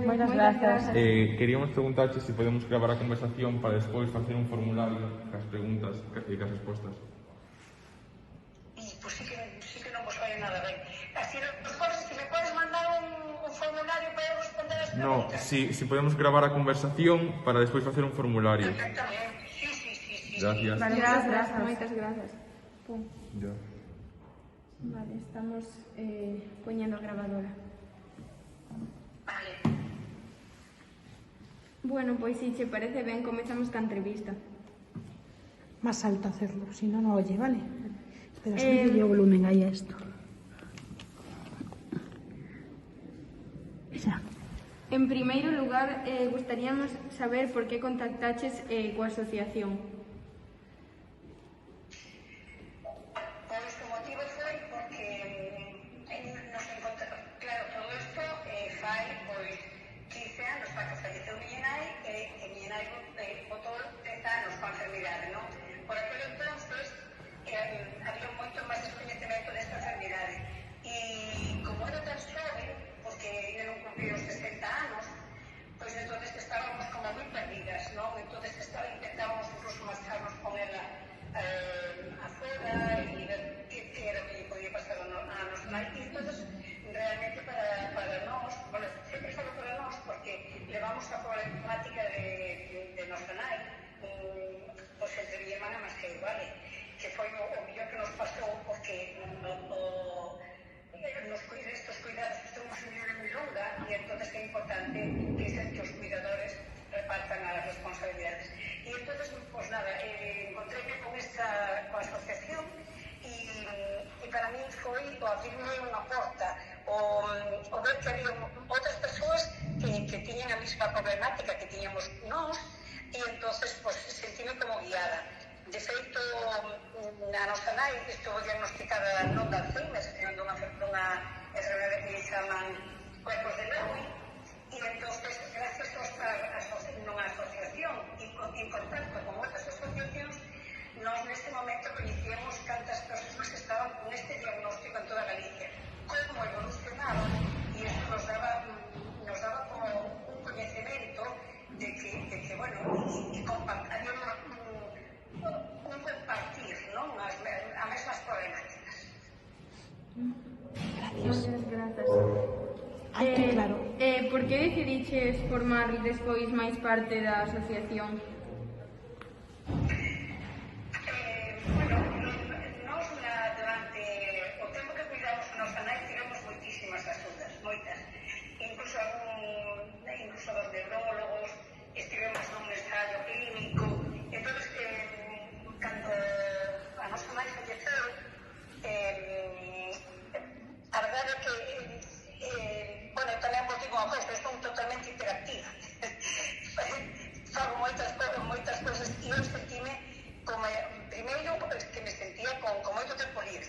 moitas grazas. Queríamos preguntarche se podemos gravar a conversación para despois facer un formulario cas preguntas e cas respostas. Pois sí que non vos vai nada ben. Así, os cosas que me podes mandar un formulario para eu responder as preguntas. No, si podemos gravar a conversación para despois facer un formulario. Exactamente, sí. Gracias. Vale, grazas, moitas grazas. Pum. Ya. Vale, estamos poñendo a grabadora. Vale. Bueno, pois si che parece ben, comezamos ca entrevista. Más alto hacerlo, si no, no oye, ¿vale? Espera, subirle o volumen ahí a esto. Xa. En primeiro lugar, gustaríamos saber por que contactaches coa asociación. Pois o motivo foi porque nos encontramos, claro, todo isto fai pois 15 anos para que falleceu miña nai e miña nai botou 10 anos con enfermidade, non? Por aquel entonces había moito máis descoñecemento desta enfermidade e como era tan xove, porque ainda non cumpriu os 60 anos, pois entonces estábamos como moi perdidas, non? Entonces intentábamos incluso marcharnos con ela afuera e ver que era o que lle podía pasar a nosa nai. E entonces realmente para nós, bueno, sempre falo para nós porque levamos a problemática de nosa nai pois entre mi hermana máis que vale, que foi o mellor que nos pasou porque estes cuidados estamos en unha milonga e entonces é importante que os cuidadores repartan as responsabilidades. E entonces, pues nada, encontréme con a asociación e para mí foi o abrirme unha porta, o ver que había outras persoas que tiñan a mesma problemática que tiñamos nós e entonces pues, sentíme como guiada. De feito, a nosa nai estuvo diagnosticada non de Alzheimer, sino dunha enfermedade que lle chaman cuerpos de Lewy e entonces, gracias a unha asociación e en contacto con outras asociacións, nós neste momento coñecíamos cantas persoas que estaban con este diagnóstico en toda Galicia, como evolucionaba e isto nos daba como un coñecemento de que bueno, e había un compartir, non? A mesmas problemáticas. Moitas grazas. Alto, claro. Por que decidiches formar despois máis parte da asociación? Bueno, nós durante o tempo que cuidamos a nosa nai tivemos moitísimas axudas, moitas. Incluso dos neurólogos, estivemos nun ensayo clínico. Entón, cando a nosa nai falleceu, a verdade é que bueno, tamén vos digo unha coisa, son totalmente hiperactiva. Fago moitas cousas e eu sentime como, primeiro, que me sentía con moito tempo libre.